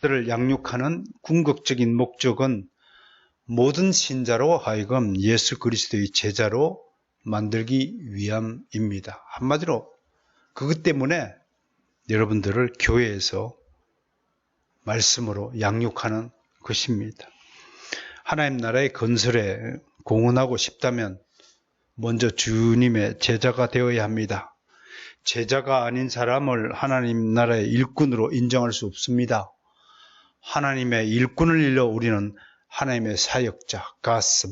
들을 양육하는 궁극적인 목적은 모든 신자로 하여금 예수 그리스도의 제자로 만들기 위함입니다. 한마디로 그것 때문에 여러분들을 교회에서 말씀으로 양육하는 것입니다. 하나님 나라의 건설에 공헌하고 싶다면 먼저 주님의 제자가 되어야 합니다. 제자가 아닌 사람을 하나님 나라의 일꾼으로 인정할 수 없습니다. 하나님의 일꾼을 일러 우리는 하나님의 사역자, God's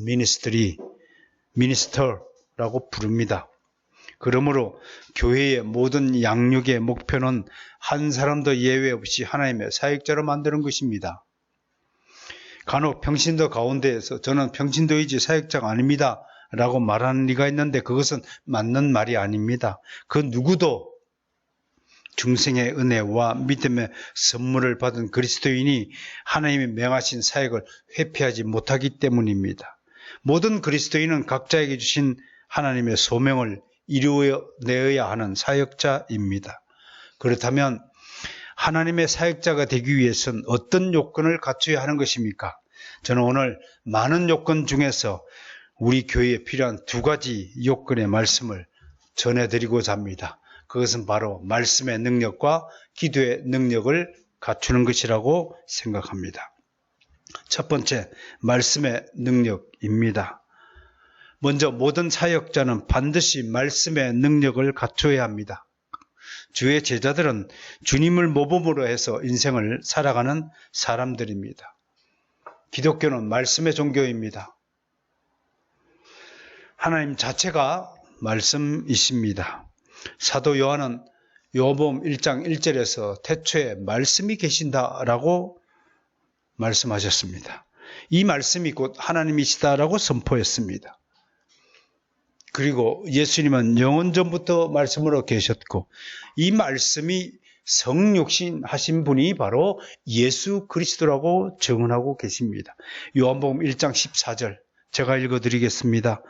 minister라고 부릅니다. 그러므로 교회의 모든 양육의 목표는 한 사람도 예외 없이 하나님의 사역자로 만드는 것입니다. 간혹 평신도 가운데에서 저는 평신도이지 사역자가 아닙니다 라고 말하는 이가 있는데 그것은 맞는 말이 아닙니다. 그 누구도 중생의 은혜와 믿음의 선물을 받은 그리스도인이 하나님이 명하신 사역을 회피하지 못하기 때문입니다. 모든 그리스도인은 각자에게 주신 하나님의 소명을 이루어내야 하는 사역자입니다. 그렇다면 하나님의 사역자가 되기 위해서는 어떤 요건을 갖춰야 하는 것입니까? 저는 오늘 많은 요건 중에서 우리 교회에 필요한 두 가지 요건의 말씀을 전해드리고자 합니다. 그것은 바로 말씀의 능력과 기도의 능력을 갖추는 것이라고 생각합니다. 첫 번째, 말씀의 능력입니다. 먼저 모든 사역자는 반드시 말씀의 능력을 갖춰야 합니다. 주의 제자들은 주님을 모범으로 해서 인생을 살아가는 사람들입니다. 기독교는 말씀의 종교입니다. 하나님 자체가 말씀이십니다. 사도 요한은 요한복음 1장 1절에서 태초에 말씀이 계신다라고 말씀하셨습니다. 이 말씀이 곧 하나님이시다라고 선포했습니다. 그리고 예수님은 영원 전부터 말씀으로 계셨고 이 말씀이 성육신 하신 분이 바로 예수 그리스도라고 증언하고 계십니다. 요한복음 1장 14절 제가 읽어드리겠습니다.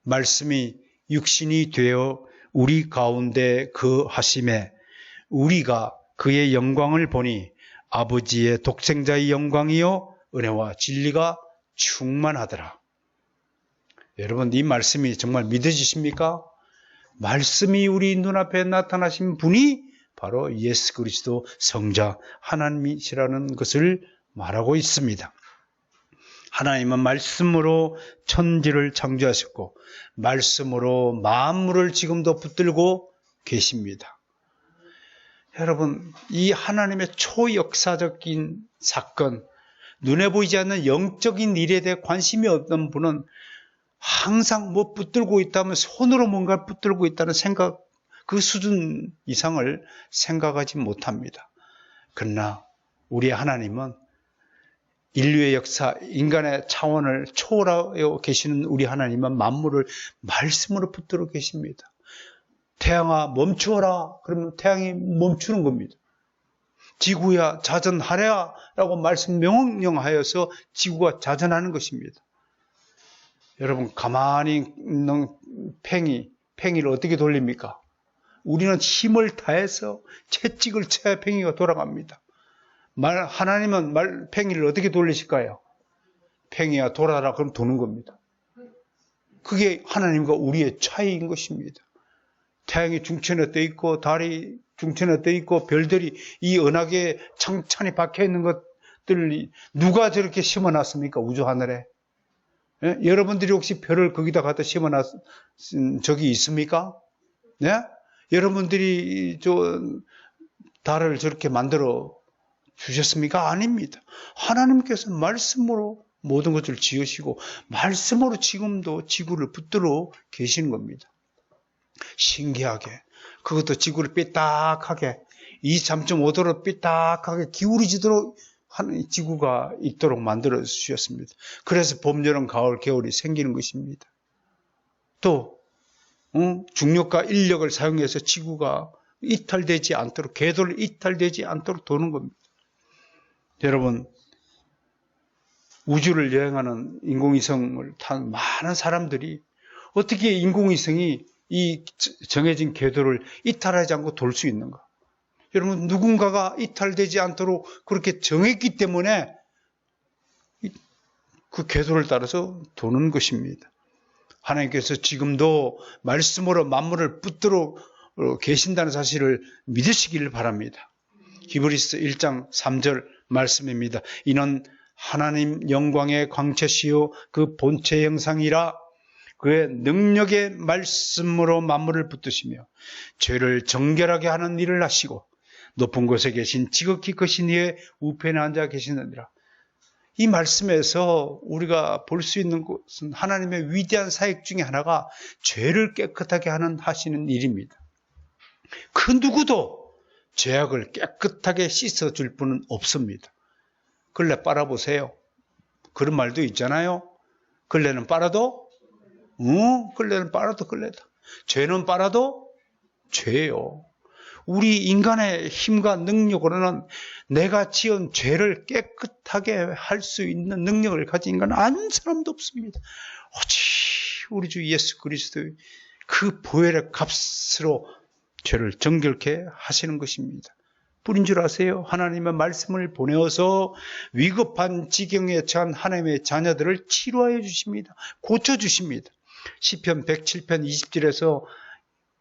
말씀이 육신이 되어 우리 가운데 거하심에 우리가 그의 영광을 보니 아버지의 독생자의 영광이요 은혜와 진리가 충만하더라. 여러분 이 말씀이 정말 믿어지십니까? 말씀이 우리 눈앞에 나타나신 분이 바로 예수 그리스도 성자 하나님이시라는 것을 말하고 있습니다. 하나님은 말씀으로 천지를 창조하셨고 말씀으로 만물을 지금도 붙들고 계십니다. 여러분 이 하나님의 초역사적인 사건, 눈에 보이지 않는 영적인 일에 대해 관심이 없는 분은 항상 뭐 붙들고 있다면 손으로 뭔가 붙들고 있다는 생각, 그 수준 이상을 생각하지 못합니다. 그러나 우리 하나님은 인류의 역사, 인간의 차원을 초월하여 계시는 우리 하나님은 만물을 말씀으로 붙들어 계십니다. 태양아 멈추어라. 그러면 태양이 멈추는 겁니다. 지구야 자전하랴 라고 말씀 명령하여서 지구가 자전하는 것입니다. 여러분 가만히 있는 팽이를 어떻게 돌립니까? 우리는 힘을 다해서 채찍을 쳐야 팽이가 돌아갑니다. 하나님은 팽이를 어떻게 돌리실까요? 팽이야 돌아라 그럼 도는 겁니다. 그게 하나님과 우리의 차이인 것입니다. 태양이 중천에 떠 있고 달이 중천에 떠 있고 별들이 이 은하계에 창찬히 박혀 있는 것들을 누가 저렇게 심어놨습니까? 우주 하늘에. 예? 여러분들이 혹시 별을 거기다 갖다 심어놨은 적이 있습니까? 예? 여러분들이 달을 저렇게 만들어 주셨습니까? 아닙니다. 하나님께서 말씀으로 모든 것을 지으시고 말씀으로 지금도 지구를 붙들어 계시는 겁니다. 신기하게 그것도 지구를 삐딱하게 23.5도로 삐딱하게 기울이지도록 하는 지구가 있도록 만들어 주셨습니다. 그래서 봄, 여름, 가을, 겨울이 생기는 것입니다. 또 중력과 인력을 사용해서 지구가 이탈되지 않도록 궤도를 이탈되지 않도록 도는 겁니다. 여러분 우주를 여행하는 인공위성을 탄 많은 사람들이 어떻게 인공위성이 이 정해진 궤도를 이탈하지 않고 돌 수 있는가? 여러분, 누군가가 이탈되지 않도록 그렇게 정했기 때문에 그 궤도를 따라서 도는 것입니다. 하나님께서 지금도 말씀으로 만물을 붙들어 계신다는 사실을 믿으시기를 바랍니다. 히브리서 1장 3절 말씀입니다. 이는 하나님 영광의 광채시요 그 본체 형상이라 그의 능력의 말씀으로 만물을 붙드시며 죄를 정결하게 하는 일을 하시고 높은 곳에 계신 지극히 크신 이의 우편에 앉아 계시느니라. 이 말씀에서 우리가 볼 수 있는 것은 하나님의 위대한 사역 중에 하나가 죄를 깨끗하게 하시는 일입니다. 그 누구도 죄악을 깨끗하게 씻어줄 분은 없습니다. 걸레 빨아보세요. 그런 말도 있잖아요. 걸레는 빨아도 걸레는 빨아도 걸레다. 죄는 빨아도 죄예요. 우리 인간의 힘과 능력으로는 내가 지은 죄를 깨끗하게 할 수 있는 능력을 가진 인간은 한 사람도 없습니다. 오직 우리 주 예수 그리스도의 그 보혈의 값으로 죄를 정결케 하시는 것입니다. 뿐인 줄 아세요? 하나님의 말씀을 보내어서 위급한 지경에 처한 하나님의 자녀들을 치료하여 주십니다. 고쳐주십니다. 시편 107편 20절에서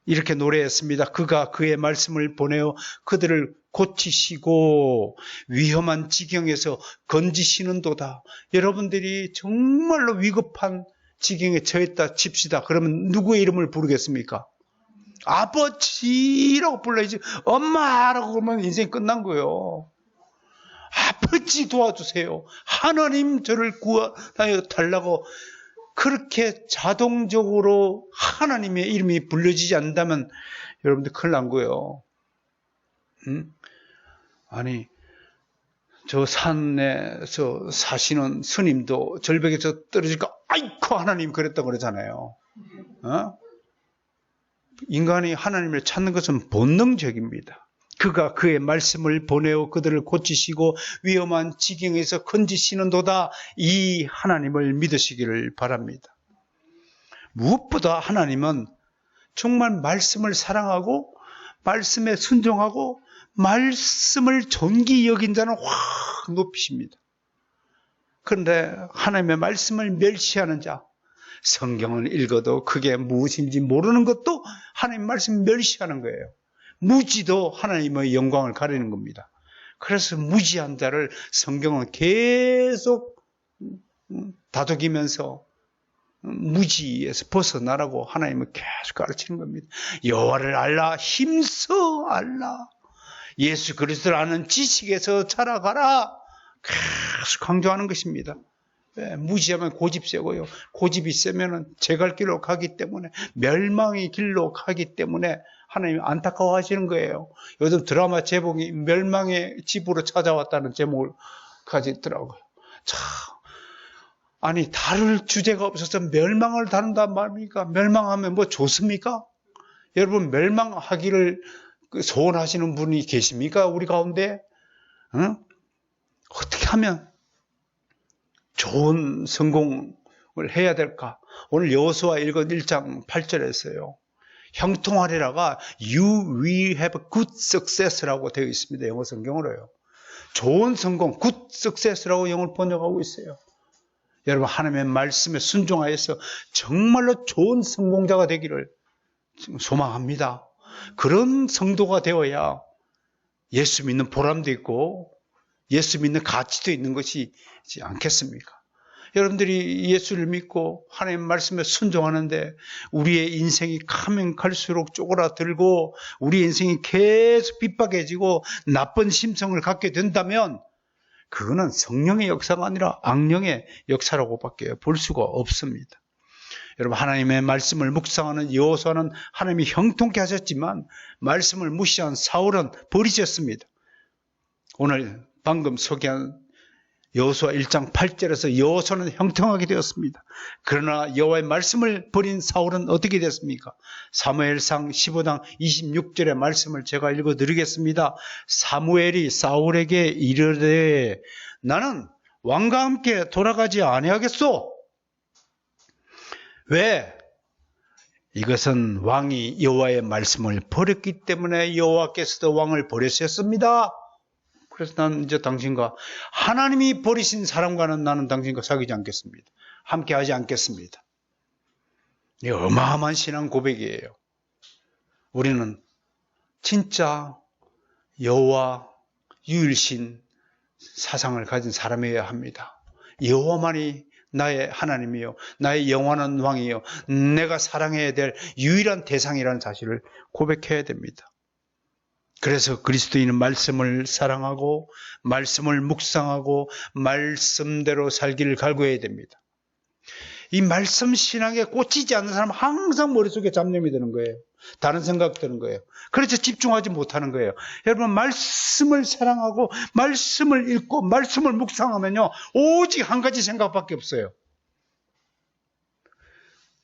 이렇게 노래했습니다. 그가 그의 말씀을 보내어 그들을 고치시고 위험한 지경에서 건지시는도다. 여러분들이 정말로 위급한 지경에 처했다 칩시다. 그러면 누구의 이름을 부르겠습니까? 아버지라고 불러야지. 엄마라고 그러면 인생 끝난 거예요. 아버지 도와주세요. 하나님 저를 구하여 달라고 그렇게 자동적으로 하나님의 이름이 불려지지 않는다면 여러분들 큰일 난 거예요. 아니, 저 산에서 사시는 스님도 절벽에서 떨어지니까 아이쿠 하나님 그랬다고 그러잖아요. 인간이 하나님을 찾는 것은 본능적입니다. 그가 그의 말씀을 보내어 그들을 고치시고 위험한 지경에서 건지시는도다. 이 하나님을 믿으시기를 바랍니다. 무엇보다 하나님은 정말 말씀을 사랑하고 말씀에 순종하고 말씀을 존귀 여긴 자는 확 높이십니다. 그런데 하나님의 말씀을 멸시하는 자, 성경을 읽어도 그게 무엇인지 모르는 것도 하나님 말씀 멸시하는 거예요. 무지도 하나님의 영광을 가리는 겁니다. 그래서 무지한 자를 성경은 계속 다독이면서 무지에서 벗어나라고 하나님은 계속 가르치는 겁니다. 여호와를 알라, 힘써 알라. 예수 그리스도를 아는 지식에서 자라가라. 계속 강조하는 것입니다. 무지하면 고집 세고요. 고집이 세면은 제갈 길로 가기 때문에, 멸망의 길로 가기 때문에 하나님이 안타까워하시는 거예요. 요즘 드라마 제목이 멸망의 집으로 찾아왔다는 제목을 가지더라고요. 참, 아니 다룰 주제가 없어서 멸망을 다룬단 말입니까? 멸망하면 뭐 좋습니까? 여러분 멸망하기를 소원하시는 분이 계십니까? 우리 가운데? 어떻게 하면 좋은 성공을 해야 될까? 오늘 여호수아 읽은 1장 8절에서요. 형통하리라가 You will have good success라고 되어 있습니다. 영어 성경으로요. 좋은 성공, good success라고 영어를 번역하고 있어요. 여러분 하나님의 말씀에 순종하여서 정말로 좋은 성공자가 되기를 소망합니다. 그런 성도가 되어야 예수 믿는 보람도 있고 예수 믿는 가치도 있는 것이지 않겠습니까? 여러분들이 예수를 믿고 하나님 말씀에 순종하는데 우리의 인생이 가면 갈수록 쪼그라들고 우리 인생이 계속 핍박해지고 나쁜 심성을 갖게 된다면 그거는 성령의 역사가 아니라 악령의 역사라고밖에 볼 수가 없습니다. 여러분 하나님의 말씀을 묵상하는 여호수아는 하나님이 형통케 하셨지만 말씀을 무시한 사울은 버리셨습니다. 오늘 방금 소개한 여호수아 1장 8절에서 여호수아는 형통하게 되었습니다. 그러나 여호와의 말씀을 버린 사울은 어떻게 됐습니까? 사무엘상 15장 26절의 말씀을 제가 읽어드리겠습니다. 사무엘이 사울에게 이르되 나는 왕과 함께 돌아가지 아니하겠소. 왜? 이것은 왕이 여호와의 말씀을 버렸기 때문에 여호와께서도 왕을 버리셨습니다. 그래서 나는 이제 당신과 하나님이 버리신 사람과는 나는 당신과 사귀지 않겠습니다. 함께 하지 않겠습니다. 이 어마어마한 신앙 고백이에요. 우리는 진짜 여호와 유일신 사상을 가진 사람이어야 합니다. 여호와만이 나의 하나님이요, 나의 영원한 왕이요, 내가 사랑해야 될 유일한 대상이라는 사실을 고백해야 됩니다. 그래서 그리스도인은 말씀을 사랑하고 말씀을 묵상하고 말씀대로 살기를 갈구해야 됩니다. 이 말씀 신앙에 꽂히지 않는 사람은 항상 머릿속에 잡념이 드는 거예요. 다른 생각 드는 거예요. 그래서 집중하지 못하는 거예요. 여러분, 말씀을 사랑하고 말씀을 읽고 말씀을 묵상하면요, 오직 한 가지 생각밖에 없어요.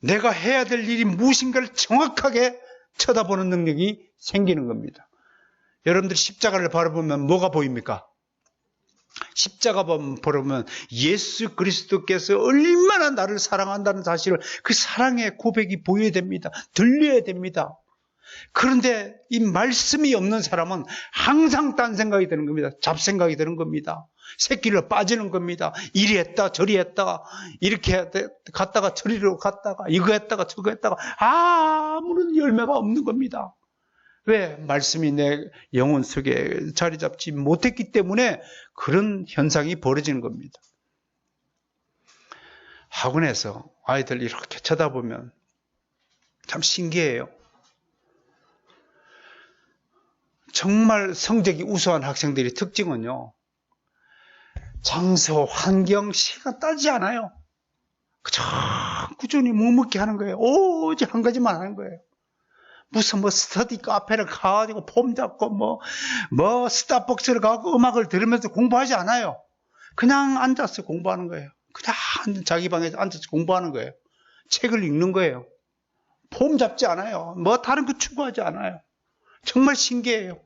내가 해야 될 일이 무엇인가를 정확하게 쳐다보는 능력이 생기는 겁니다. 여러분들이 십자가를 바라보면 뭐가 보입니까? 십자가 보면 예수 그리스도께서 얼마나 나를 사랑한다는 사실을, 그 사랑의 고백이 보여야 됩니다. 들려야 됩니다. 그런데 이 말씀이 없는 사람은 항상 딴 생각이 드는 겁니다. 잡생각이 드는 겁니다. 새끼를 빠지는 겁니다. 이리 했다 저리 했다, 이렇게 갔다가 저리로 갔다가 이거 했다가 저거 했다가 아무런 열매가 없는 겁니다. 왜? 말씀이 내 영혼 속에 자리 잡지 못했기 때문에 그런 현상이 벌어지는 겁니다. 학원에서 아이들 이렇게 쳐다보면 참 신기해요. 정말 성적이 우수한 학생들의 특징은요, 장소, 환경, 시간 따지지 않아요. 그저 꾸준히 묵묵히 하는 거예요. 오직 한 가지만 하는 거예요. 무슨 스터디 카페를 가가지고 폼 잡고 스타벅스를 가고 음악을 들으면서 공부하지 않아요. 그냥 앉아서 공부하는 거예요. 그냥 자기 방에 앉아서 공부하는 거예요. 책을 읽는 거예요. 폼 잡지 않아요. 다른 거 추구하지 않아요. 정말 신기해요.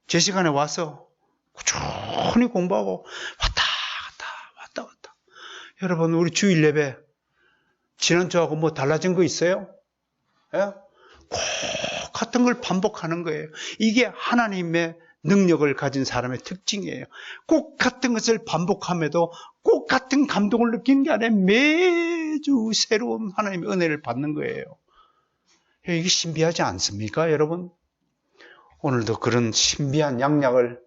제 시간에 와서 꾸준히 공부하고 왔다 갔다. 여러분, 우리 주일 예배 지난주하고 달라진 거 있어요? 예? 꼭 같은 걸 반복하는 거예요. 이게 하나님의 능력을 가진 사람의 특징이에요. 꼭 같은 것을 반복함에도 꼭 같은 감동을 느끼는 게 아니라 매주 새로운 하나님의 은혜를 받는 거예요. 이게 신비하지 않습니까, 여러분? 오늘도 그런 신비한 양약을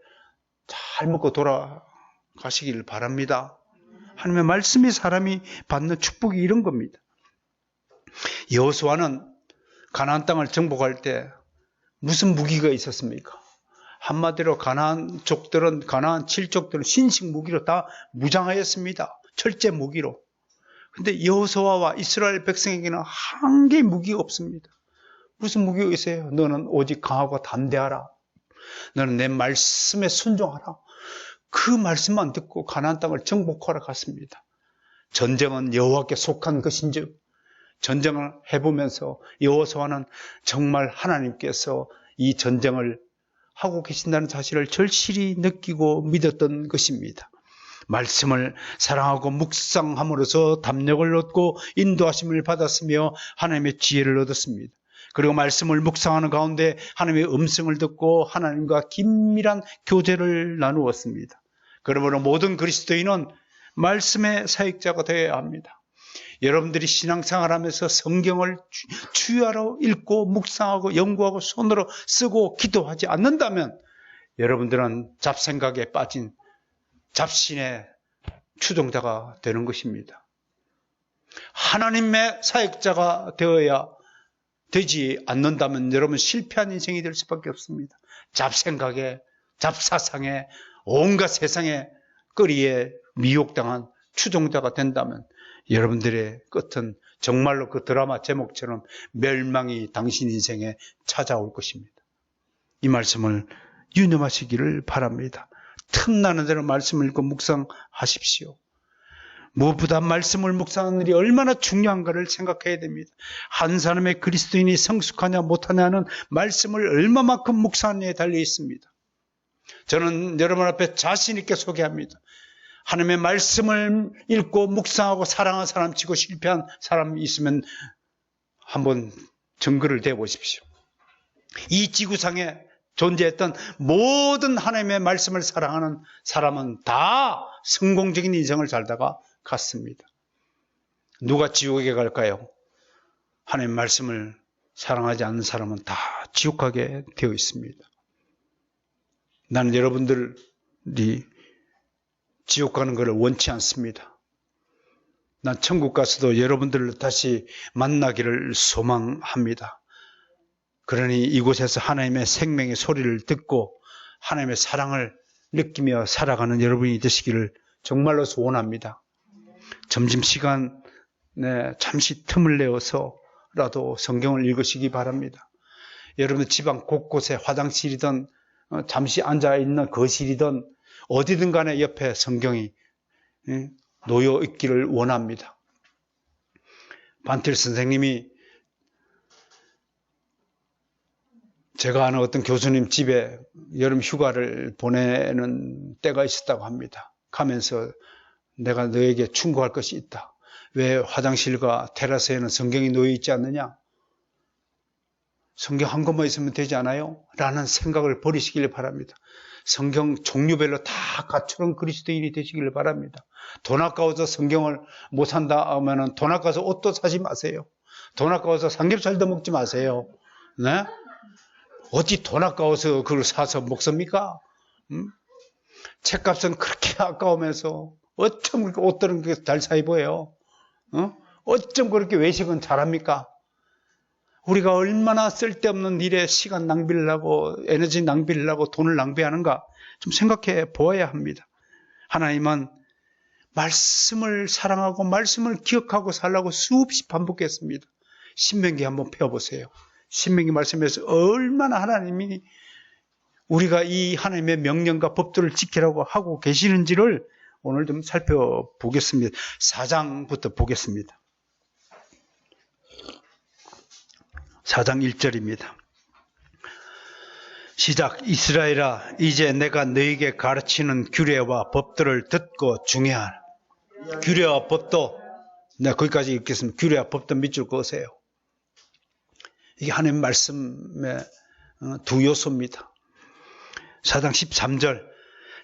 잘 먹고 돌아가시길 바랍니다. 하나님의 말씀이 사람이 받는 축복이 이런 겁니다. 여호수아는 가나안 땅을 정복할 때 무슨 무기가 있었습니까? 한마디로 가나안 7족들은 신식 무기로 다 무장하였습니다. 철제 무기로. 근데 여호수아와 이스라엘 백성에게는 한 개의 무기가 없습니다. 무슨 무기가 있어요? 너는 오직 강하고 담대하라. 너는 내 말씀에 순종하라. 그 말씀만 듣고 가나안 땅을 정복하러 갔습니다. 전쟁은 여호와께 속한 것인즉, 전쟁을 해보면서 여호수아는 정말 하나님께서 이 전쟁을 하고 계신다는 사실을 절실히 느끼고 믿었던 것입니다. 말씀을 사랑하고 묵상함으로써 담력을 얻고 인도하심을 받았으며 하나님의 지혜를 얻었습니다. 그리고 말씀을 묵상하는 가운데 하나님의 음성을 듣고 하나님과 긴밀한 교제를 나누었습니다. 그러므로 모든 그리스도인은 말씀의 사역자가 되어야 합니다. 여러분들이 신앙생활하면서 성경을 주야로 읽고 묵상하고 연구하고 손으로 쓰고 기도하지 않는다면 여러분들은 잡생각에 빠진 잡신의 추종자가 되는 것입니다. 하나님의 사역자가 되어야 되지 않는다면 여러분 실패한 인생이 될 수밖에 없습니다. 잡생각에, 잡사상에, 온갖 세상의 거리에 미혹당한 추종자가 된다면 여러분들의 끝은 정말로 그 드라마 제목처럼 멸망이 당신 인생에 찾아올 것입니다. 이 말씀을 유념하시기를 바랍니다. 틈나는 대로 말씀을 읽고 묵상하십시오. 무엇보다 말씀을 묵상하는 일이 얼마나 중요한가를 생각해야 됩니다. 한 사람의 그리스도인이 성숙하냐 못하냐는 말씀을 얼마만큼 묵상하느냐에 달려 있습니다. 저는 여러분 앞에 자신 있게 소개합니다. 하나님의 말씀을 읽고 묵상하고 사랑한 사람 치고 실패한 사람이 있으면 한번 증거를 대보십시오. 이 지구상에 존재했던 모든 하나님의 말씀을 사랑하는 사람은 다 성공적인 인생을 살다가 갔습니다. 누가 지옥에 갈까요? 하나님의 말씀을 사랑하지 않는 사람은 다 지옥 가게 되어 있습니다. 나는 여러분들이 지옥 가는 것을 원치 않습니다. 난 천국 가서도 여러분들을 다시 만나기를 소망합니다. 그러니 이곳에서 하나님의 생명의 소리를 듣고 하나님의 사랑을 느끼며 살아가는 여러분이 되시기를 정말로 소원합니다. 점심시간에 잠시 틈을 내어서라도 성경을 읽으시기 바랍니다. 여러분 집안 곳곳에 화장실이든 잠시 앉아있는 거실이든 어디든 간에 옆에 성경이 놓여 있기를 원합니다. 반틸 선생님이 제가 아는 어떤 교수님 집에 여름 휴가를 보내는 때가 있었다고 합니다. 가면서 내가 너에게 충고할 것이 있다. 왜 화장실과 테라스에는 성경이 놓여 있지 않느냐? 성경 한 권만 있으면 되지 않아요? 라는 생각을 버리시길 바랍니다. 성경 종류별로 다 갖추는 그리스도인이 되시길 바랍니다. 돈 아까워서 성경을 못 산다 하면은 돈 아까워서 옷도 사지 마세요. 돈 아까워서 삼겹살도 먹지 마세요. 네? 어찌 돈 아까워서 그걸 사서 먹습니까? 책값은 그렇게 아까우면서 어쩜 그렇게 옷들은 그렇게 잘 사 입어요? 어쩜 그렇게 외식은 잘합니까? 우리가 얼마나 쓸데없는 일에 시간 낭비를 하고 에너지 낭비를 하고 돈을 낭비하는가 좀 생각해 보아야 합니다. 하나님은 말씀을 사랑하고 말씀을 기억하고 살라고 수없이 반복했습니다. 신명기 한번 펴보세요. 신명기 말씀에서 얼마나 하나님이 우리가 이 하나님의 명령과 법도를 지키라고 하고 계시는지를 오늘 좀 살펴보겠습니다. 4장부터 보겠습니다. 4장 1절입니다. 시작. 이스라엘아, 이제 내가 너에게 가르치는 규례와 법도를 듣고 중요한 규례와 법도, 내가 거기까지 읽겠습니다. 규례와 법도 밑줄 그으세요. 이게 하나님 말씀의 두 요소입니다. 4장 13절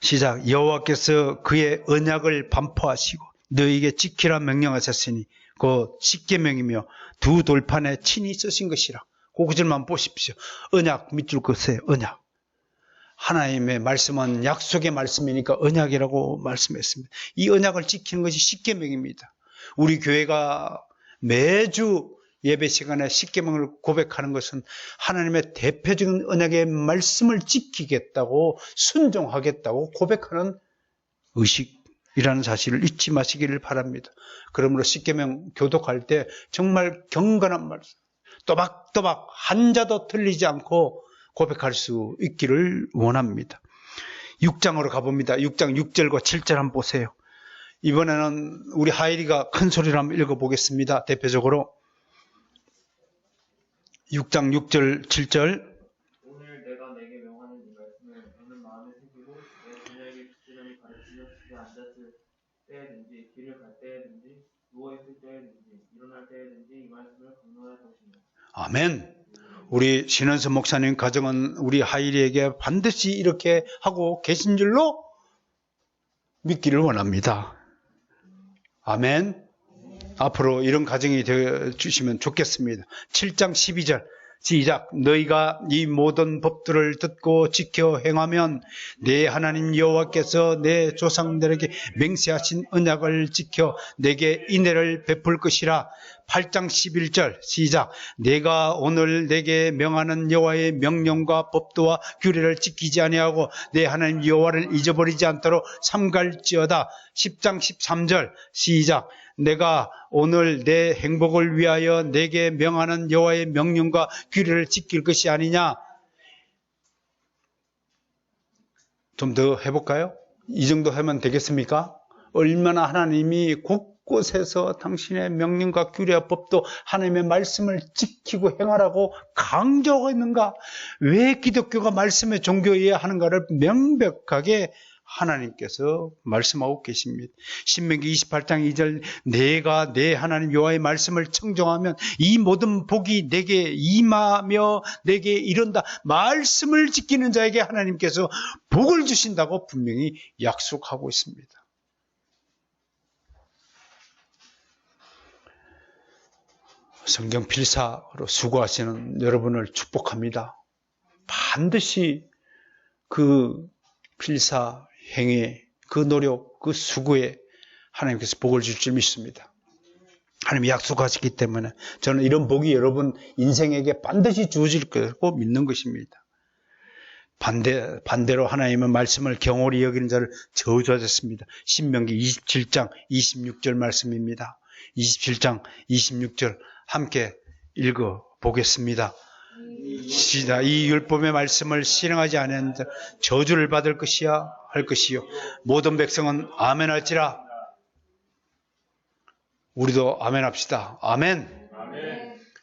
시작. 여호와께서 그의 언약을 반포하시고 너에게 지키라 명령하셨으니 그 십계명이며 두 돌판에 친히 쓰신 것이라. 그 구절만 보십시오. 언약 밑줄 그으세요. 언약. 하나님의 말씀은 약속의 말씀이니까 언약이라고 말씀했습니다. 이 언약을 지키는 것이 십계명입니다. 우리 교회가 매주 예배 시간에 십계명을 고백하는 것은 하나님의 대표적인 언약의 말씀을 지키겠다고 순종하겠다고 고백하는 의식이라는 사실을 잊지 마시기를 바랍니다. 그러므로 십계명 교독할 때 정말 경건한 말씀, 또박또박 한자도 틀리지 않고 고백할 수 있기를 원합니다. 6장으로 가봅니다. 6장 6절과 7절 한번 보세요. 이번에는 우리 하일이가 큰 소리로 한번 읽어보겠습니다. 대표적으로 6장 6절 7절 오늘 내가 내게 명하는 이 말씀을 너는 마음에 새기고 내 자녀에게 부지런히 가르치며 집에 앉았을 때든지 길을 갈 때든지 누워있을 때든지 일어날 때든지 이 말씀을 공론할 것이며. 아멘. 우리 신원선 목사님 가정은 우리 하일이에게 반드시 이렇게 하고 계신 줄로 믿기를 원합니다. 아멘. 앞으로 이런 가정이 되어 주시면 좋겠습니다. 7장 12절 시작. 너희가 이 모든 법들을 듣고 지켜 행하면 내 하나님 여호와께서 내 조상들에게 맹세하신 언약을 지켜 내게 인애를 베풀 것이라. 8장 11절 시작. 내가 오늘 내게 명하는 여호와의 명령과 법도와 규례를 지키지 아니하고 내 하나님 여호와를 잊어버리지 않도록 삼갈지어다. 10장 13절 시작. 내가 오늘 내 행복을 위하여 내게 명하는 여호와의 명령과 규례를 지킬 것이 아니냐. 좀 더 해볼까요? 이 정도 하면 되겠습니까? 얼마나 하나님이 곳곳에서 당신의 명령과 규례와 법도 하나님의 말씀을 지키고 행하라고 강조하고 있는가? 왜 기독교가 말씀의 종교여야 하는가를 명백하게 하나님께서 말씀하고 계십니다. 신명기 28장 2절 내가 내 하나님 여호와의 말씀을 청정하면 이 모든 복이 내게 임하며 내게 이른다. 말씀을 지키는 자에게 하나님께서 복을 주신다고 분명히 약속하고 있습니다. 성경 필사로 수고하시는 여러분을 축복합니다. 반드시 그 필사 행위, 그 노력, 그 수고에 하나님께서 복을 줄 줄 믿습니다. 하나님이 약속하셨기 때문에 저는 이런 복이 여러분 인생에게 반드시 주어질 거라고 믿는 것입니다. 반대로 하나님은 말씀을 경홀히 여기는 자를 저주하셨습니다. 신명기 27장 26절 말씀입니다. 27장 26절 함께 읽어보겠습니다. 시다. 이 율법의 말씀을 실행하지 않은 자 저주를 받을 것이야 할 것이요 모든 백성은 아멘 할지라. 우리도 아멘 합시다. 아멘.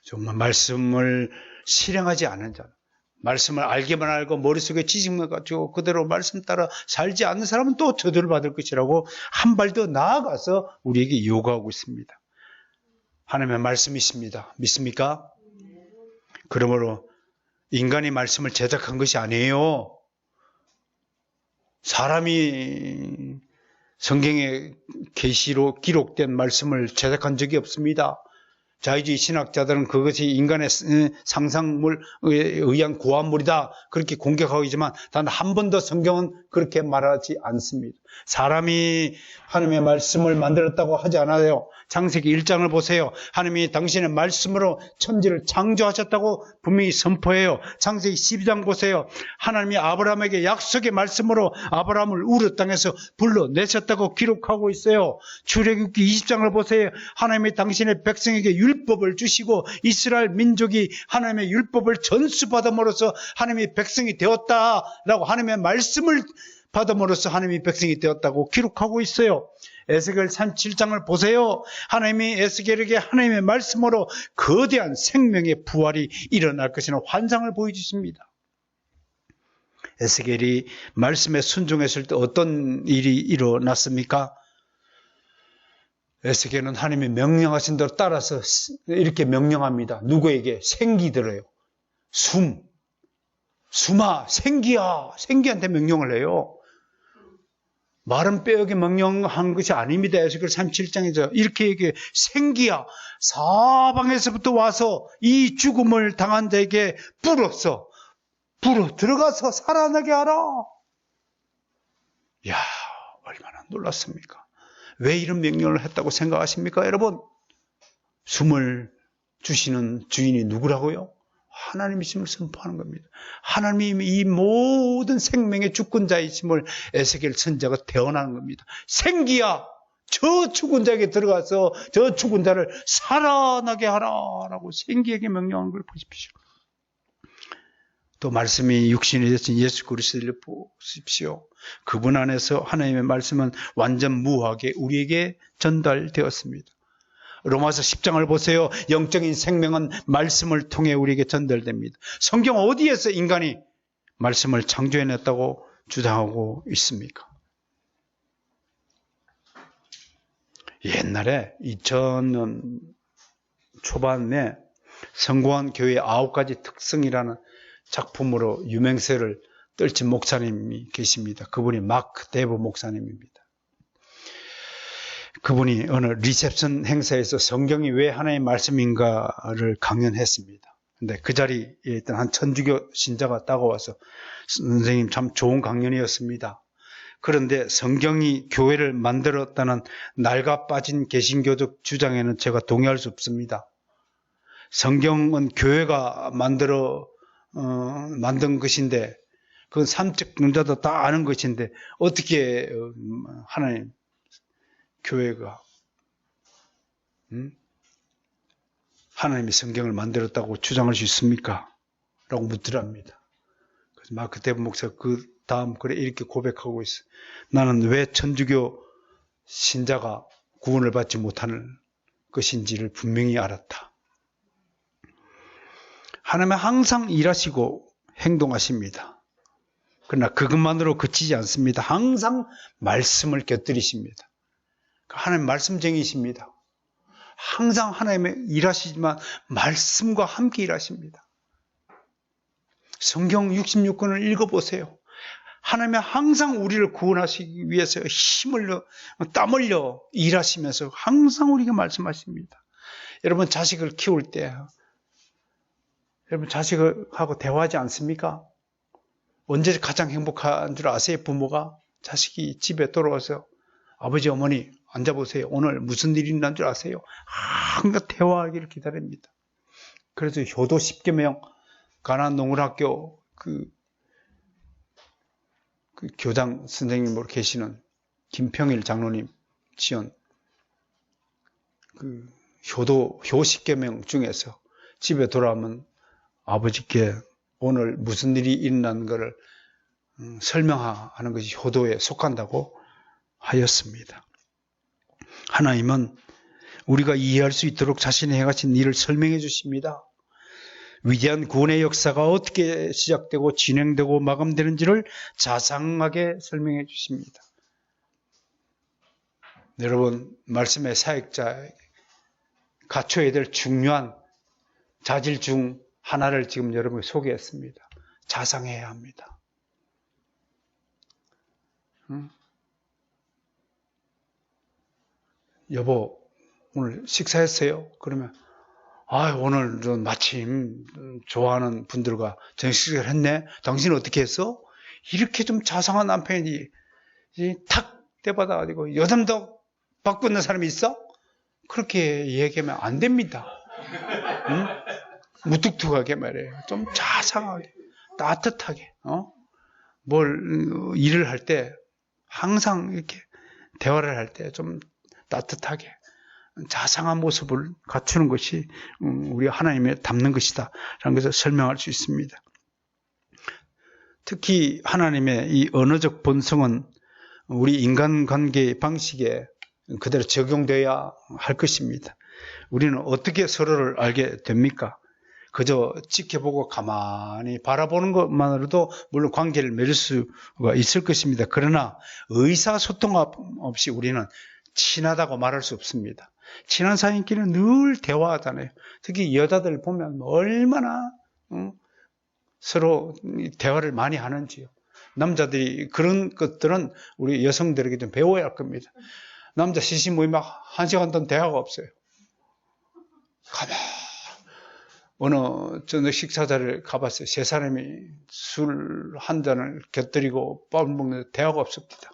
정말 말씀을 실행하지 않은 자, 말씀을 알기만 알고 머릿속에 지식만 가지고 그대로 말씀 따라 살지 않는 사람은 또 저주를 받을 것이라고 한 발 더 나아가서 우리에게 요구하고 있습니다. 하나님의 말씀이십니다. 믿습니까? 그러므로 인간이 말씀을 제작한 것이 아니에요. 사람이 성경의 계시로 기록된 말씀을 제작한 적이 없습니다. 자유주의 신학자들은 그것이 인간의 상상물에 의한 고안물이다 그렇게 공격하고 있지만 단 한 번도 성경은 그렇게 말하지 않습니다. 사람이 하나님의 말씀을 만들었다고 하지 않아요. 창세기 1장을 보세요. 하나님이 당신의 말씀으로 천지를 창조하셨다고 분명히 선포해요. 창세기 12장 보세요. 하나님이 아브라함에게 약속의 말씀으로 아브라함을 우르 땅에서 불러내셨다고 기록하고 있어요. 출애굽기 20장을 보세요. 하나님이 당신의 백성에게 율법을 주시고 이스라엘 민족이 하나님의 율법을 전수받음으로써 하나님의 백성이 되었다라고 하나님의 말씀을 받음으로써 하나님의 백성이 되었다고 기록하고 있어요. 에스겔 37장을 보세요. 하나님이 에스겔에게 하나님의 말씀으로 거대한 생명의 부활이 일어날 것이라는 환상을 보여주십니다. 에스겔이 말씀에 순종했을 때 어떤 일이 일어났습니까? 에스겔은 하나님이 명령하신 대로 따라서 이렇게 명령합니다. 누구에게? 생기들어요. 숨아, 생기한테 명령을 해요. 말은 빼어기 명령한 것이 아닙니다. 에스겔 37장에서 이렇게 얘기해. 생기야, 사방에서부터 와서 이 죽음을 당한 자에게 불어 들어가서 살아나게 하라. 이야, 얼마나 놀랐습니까? 왜 이런 명령을 했다고 생각하십니까, 여러분? 숨을 주시는 주인이 누구라고요? 하나님이심을 선포하는 겁니다. 하나님이 이 모든 생명의 주권자이심을 에스겔 선지자가 대언하는 겁니다. 생기야, 저 죽은 자에게 들어가서 저 죽은 자를 살아나게 하라라고 생기에게 명령한 걸 보십시오. 또 말씀이 육신이 되신 예수 그리스도를 보십시오. 그분 안에서 하나님의 말씀은 완전 무하게 우리에게 전달되었습니다. 로마서 10장을 보세요. 영적인 생명은 말씀을 통해 우리에게 전달됩니다. 성경 어디에서 인간이 말씀을 창조해냈다고 주장하고 있습니까? 옛날에 2000년 초반에 성공한 교회의 9가지 특성이라는 작품으로 유명세를 떨친 목사님이 계십니다. 그분이 마크 데브 목사님입니다. 그분이 어느 리셉션 행사에서 성경이 왜 하나님의 말씀인가를 강연했습니다. 근데 그 자리에 있던 한 천주교 신자가 다가와서 선생님 참 좋은 강연이었습니다. 그런데 성경이 교회를 만들었다는 낡아 빠진 개신교적 주장에는 제가 동의할 수 없습니다. 성경은 교회가 만든 것인데 그건 삼적 논자도 다 아는 것인데 어떻게 하나님 교회가 하나님이 성경을 만들었다고 주장할 수 있습니까? 라고 묻더랍니다. 그래서 마크 데브 목사가 그 다음 글에 이렇게 고백하고 있어요. 나는 왜 천주교 신자가 구원을 받지 못하는 것인지를 분명히 알았다. 하나님은 항상 일하시고 행동하십니다. 그러나 그것만으로 그치지 않습니다. 항상 말씀을 곁들이십니다. 하나님 말씀쟁이십니다. 항상 하나님의 일하시지만 말씀과 함께 일하십니다. 성경 66권을 읽어보세요. 하나님이 항상 우리를 구원하시기 위해서 힘을 넣어, 땀 흘려 일하시면서 항상 우리에게 말씀하십니다. 여러분 자식을 키울 때 여러분 자식하고 대화하지 않습니까? 언제 가장 행복한 줄 아세요? 부모가 자식이 집에 돌아와서 아버지 어머니 앉아보세요. 오늘 무슨 일이 있는 줄 아세요? 항상 대화하기를 기다립니다. 그래서 효도 10계명 가나안 농군학교 그 교장 선생님으로 계시는 김평일 장로님 지은 그 효 10계명 중에서 집에 돌아오면 아버지께 오늘 무슨 일이 일어난 것을 설명하는 것이 효도에 속한다고 하였습니다. 하나님은 우리가 이해할 수 있도록 자신이 행하신 일을 설명해 주십니다. 위대한 구원의 역사가 어떻게 시작되고 진행되고 마감되는지를 자상하게 설명해 주십니다. 여러분, 말씀의 사역자에게 갖춰야 될 중요한 자질 중 하나를 지금 여러분께 소개했습니다. 자상해야 합니다. 여보, 오늘 식사했어요? 그러면 오늘 마침 좋아하는 분들과 저녁 식사를 했네? 당신은 어떻게 했어? 이렇게 좀 자상한 남편이 탁 떼받아가지고 여담도 받고 있는 사람이 있어? 그렇게 얘기하면 안 됩니다. 응? 무뚝뚝하게 말해요. 좀 자상하게, 따뜻하게, 일을 할 때 항상 이렇게 대화를 할 때 좀 따뜻하게 자상한 모습을 갖추는 것이 우리 하나님의 닮는 것이다 라는 것을 설명할 수 있습니다. 특히 하나님의 이 언어적 본성은 우리 인간관계 방식에 그대로 적용되어야 할 것입니다. 우리는 어떻게 서로를 알게 됩니까? 그저 지켜보고 가만히 바라보는 것만으로도 물론 관계를 맺을 수가 있을 것입니다. 그러나 의사소통 없이 우리는 친하다고 말할 수 없습니다. 친한 사이끼리는 늘 대화하잖아요. 특히 여자들 보면 얼마나 서로 대화를 많이 하는지요. 남자들이 그런 것들은 우리 여성들에게 좀 배워야 할 겁니다. 남자 시신 모임 막 1시간 동안 대화가 없어요. 어느 저녁 식사 자리를 가봤어요. 세 사람이 술 한 잔을 곁들이고 밥을 먹는데 대화가 없습니다.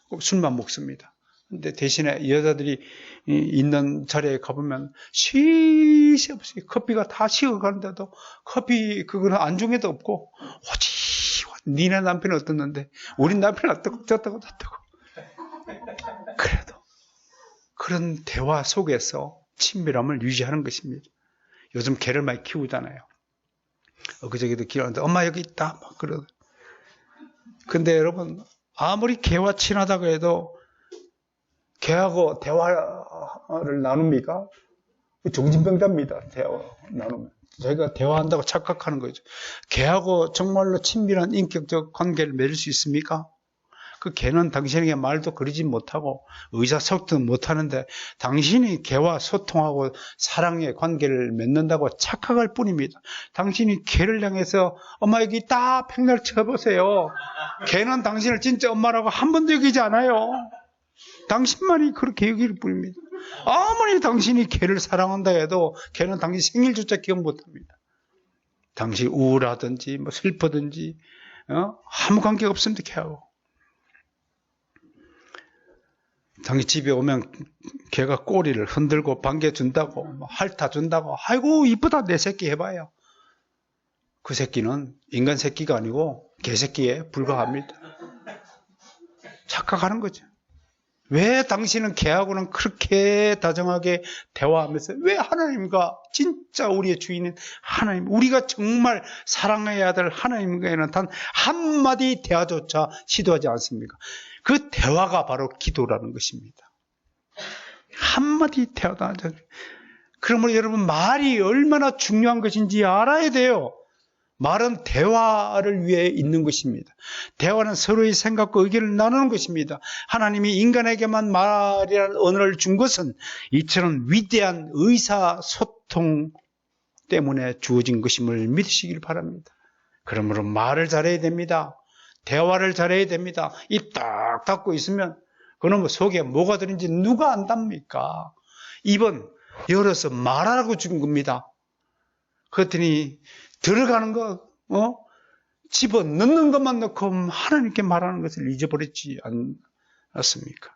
꼭 술만 먹습니다. 근데 대신에 여자들이 있는 자리에 가보면 쉴새 없이 커피가 다 식어가는데도 커피 그거는 안중에도 없고 니네 남편은 어떻는데 우리 남편은 어떻고 저떻고 그래도 그런 대화 속에서 친밀함을 유지하는 것입니다. 요즘 개를 많이 키우잖아요. 엊그저께도 키우는데 엄마 여기 있다 막 그러고. 근데 여러분 아무리 개와 친하다고 해도 개하고 대화를 나눕니까? 정신병자입니다. 대화 나누면. 저희가 대화한다고 착각하는 거죠. 개하고 정말로 친밀한 인격적 관계를 맺을 수 있습니까? 그 개는 당신에게 말도 거리지 못하고 의사소통도 못하는데 당신이 개와 소통하고 사랑의 관계를 맺는다고 착각할 뿐입니다. 당신이 개를 향해서 엄마 여기 있다 팽날 쳐보세요. 개는 당신을 진짜 엄마라고 한 번도 여기지 않아요. 당신만이 그렇게 여길 뿐입니다. 아무리 당신이 개를 사랑한다 해도 개는 당신 생일조차 기억 못합니다. 당신이 우울하든지 슬프든지 아무 관계가 없습니다. 개하고. 당신 집에 오면 개가 꼬리를 흔들고 반겨준다고 핥아준다고 아이고 이쁘다 내 새끼 해봐요. 그 새끼는 인간 새끼가 아니고 개 새끼에 불과합니다. 착각하는 거죠. 왜 당신은 개하고는 그렇게 다정하게 대화하면서 왜 하나님과 진짜 우리의 주인인 하나님, 우리가 정말 사랑해야 될 하나님과는 단 한마디 대화조차 시도하지 않습니까? 그 대화가 바로 기도라는 것입니다. 한마디 대화도 하지 않습니까? 그러므로 여러분 말이 얼마나 중요한 것인지 알아야 돼요. 말은 대화를 위해 있는 것입니다. 대화는 서로의 생각과 의견을 나누는 것입니다. 하나님이 인간에게만 말이라는 언어를 준 것은 이처럼 위대한 의사소통 때문에 주어진 것임을 믿으시길 바랍니다. 그러므로 말을 잘해야 됩니다. 대화를 잘해야 됩니다. 입 딱 닫고 있으면 그놈의 속에 뭐가 들은지 누가 안답니까? 입은 열어서 말하라고 준 겁니다. 그랬더니 들어가는 거, 집어 넣는 것만 넣고 하나님께 말하는 것을 잊어버렸지 않았습니까?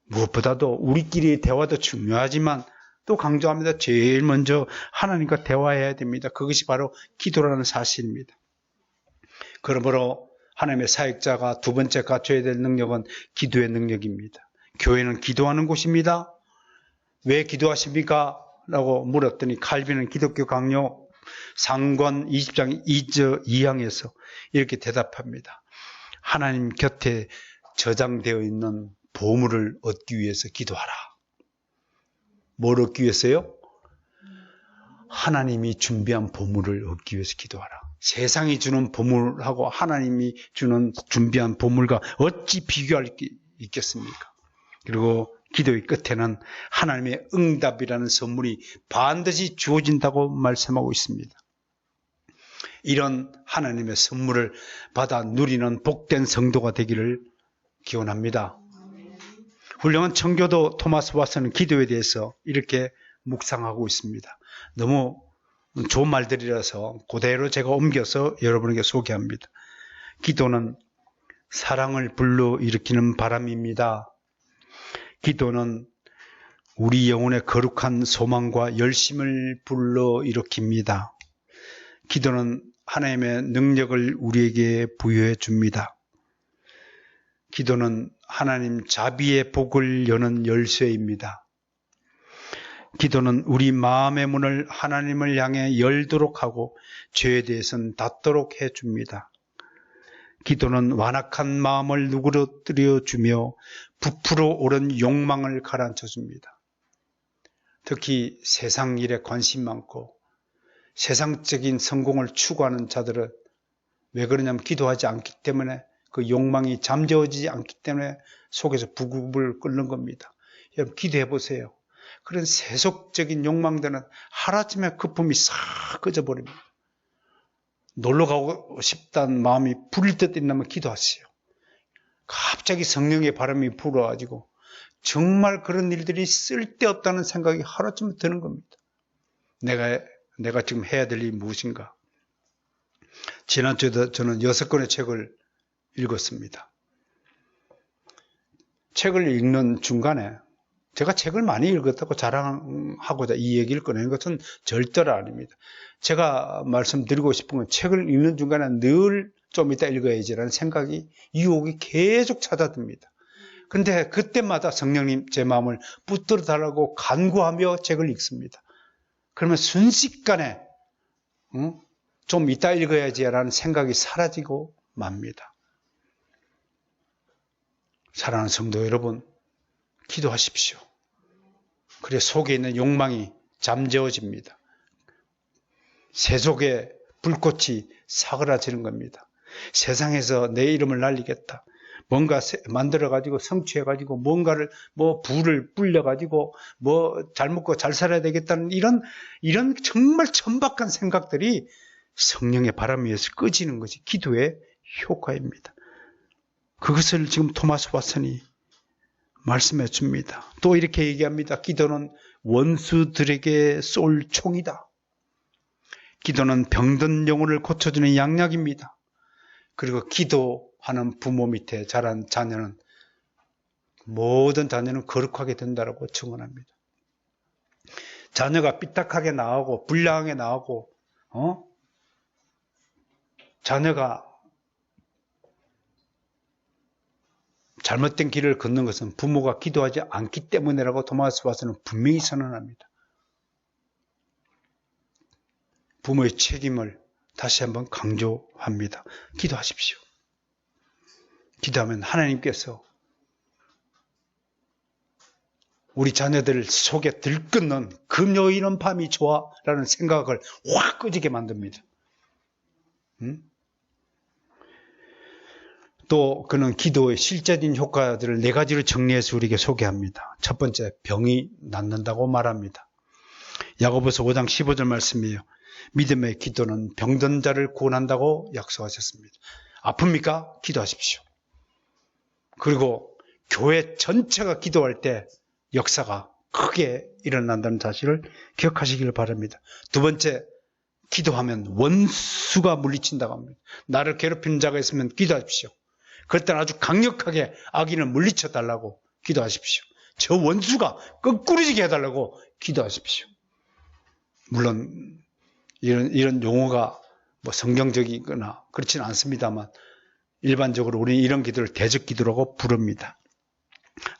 무엇보다도 우리끼리의 대화도 중요하지만 또 강조합니다. 제일 먼저 하나님과 대화해야 됩니다. 그것이 바로 기도라는 사실입니다. 그러므로 하나님의 사역자가 두 번째 갖춰야 될 능력은 기도의 능력입니다. 교회는 기도하는 곳입니다. 왜 기도하십니까? 라고 물었더니 칼빈은 기독교 강요 상권 20장 2항에서 이렇게 대답합니다. 하나님 곁에 저장되어 있는 보물을 얻기 위해서 기도하라. 뭘 얻기 위해서요? 하나님이 준비한 보물을 얻기 위해서 기도하라. 세상이 주는 보물하고 하나님이 주는 준비한 보물과 어찌 비교할 게 있겠습니까? 그리고 기도의 끝에는 하나님의 응답이라는 선물이 반드시 주어진다고 말씀하고 있습니다. 이런 하나님의 선물을 받아 누리는 복된 성도가 되기를 기원합니다. 훌륭한 청교도 토마스 왓슨은 기도에 대해서 이렇게 묵상하고 있습니다. 너무 좋은 말들이라서 그대로 제가 옮겨서 여러분에게 소개합니다. 기도는 사랑을 불러일으키는 바람입니다. 기도는 우리 영혼의 거룩한 소망과 열심을 불러일으킵니다. 기도는 하나님의 능력을 우리에게 부여해 줍니다. 기도는 하나님 자비의 복을 여는 열쇠입니다. 기도는 우리 마음의 문을 하나님을 향해 열도록 하고 죄에 대해서는 닫도록 해줍니다. 기도는 완악한 마음을 누그러뜨려 주며 부풀어 오른 욕망을 가라앉혀 줍니다. 특히 세상 일에 관심 많고 세상적인 성공을 추구하는 자들은 왜 그러냐면 기도하지 않기 때문에 그 욕망이 잠재워지지 않기 때문에 속에서 부글부글 끓는 겁니다. 여러분 기도해 보세요. 그런 세속적인 욕망들은 하루아침에 거품이 싹 꺼져버립니다. 놀러 가고 싶다는 마음이 불일 듯 있나면 기도하세요. 갑자기 성령의 바람이 불어가지고 정말 그런 일들이 쓸데없다는 생각이 하루아침에 드는 겁니다. 내가 지금 해야 될 일이 무엇인가? 지난주에도 저는 6권의 책을 읽었습니다. 책을 읽는 중간에 제가 책을 많이 읽었다고 자랑하고자 이 얘기를 꺼내는 것은 절대로 아닙니다. 제가 말씀드리고 싶은 건 책을 읽는 중간에 늘 좀 이따 읽어야지라는 생각이, 유혹이 계속 찾아듭니다. 그런데 그때마다 성령님 제 마음을 붙들어 달라고 간구하며 책을 읽습니다. 그러면 순식간에 좀 이따 읽어야지라는 생각이 사라지고 맙니다. 사랑하는 성도 여러분, 기도하십시오. 그래 속에 있는 욕망이 잠재워집니다. 세속의 불꽃이 사그라지는 겁니다. 세상에서 내 이름을 날리겠다. 뭔가 만들어가지고 성취해가지고 뭔가를 부를 불려가지고 잘 먹고 잘 살아야 되겠다는 이런 정말 천박한 생각들이 성령의 바람 위에서 꺼지는 것이 기도의 효과입니다. 그것을 지금 토마스 왓슨이 말씀해 줍니다. 또 이렇게 얘기합니다. 기도는 원수들에게 쏠 총이다. 기도는 병든 영혼을 고쳐주는 양약입니다. 그리고 기도하는 부모 밑에 자란 자녀는 모든 자녀는 거룩하게 된다고 증언합니다. 자녀가 삐딱하게 나오고 불량하게 나오고 자녀가 잘못된 길을 걷는 것은 부모가 기도하지 않기 때문이라고 토마스 왓슨은 분명히 선언합니다. 부모의 책임을 다시 한번 강조합니다. 기도하십시오. 기도하면 하나님께서 우리 자녀들 속에 들끓는 금요일은 밤이 좋아라는 생각을 확 꺼지게 만듭니다. 또 그는 기도의 실제적인 효과들을 4가지로 정리해서 우리에게 소개합니다. 첫 번째, 병이 낫는다고 말합니다. 야고보서 5장 15절 말씀이에요. 믿음의 기도는 병든 자를 구원한다고 약속하셨습니다. 아픕니까? 기도하십시오. 그리고 교회 전체가 기도할 때 역사가 크게 일어난다는 사실을 기억하시길 바랍니다. 두 번째, 기도하면 원수가 물리친다고 합니다. 나를 괴롭히는 자가 있으면 기도하십시오. 그럴 때는 아주 강력하게 악인을 물리쳐달라고 기도하십시오. 저 원수가 거꾸로지게 해달라고 기도하십시오. 물론 이런 용어가 뭐 성경적이거나 그렇지는 않습니다만 일반적으로 우리는 이런 기도를 대적 기도라고 부릅니다.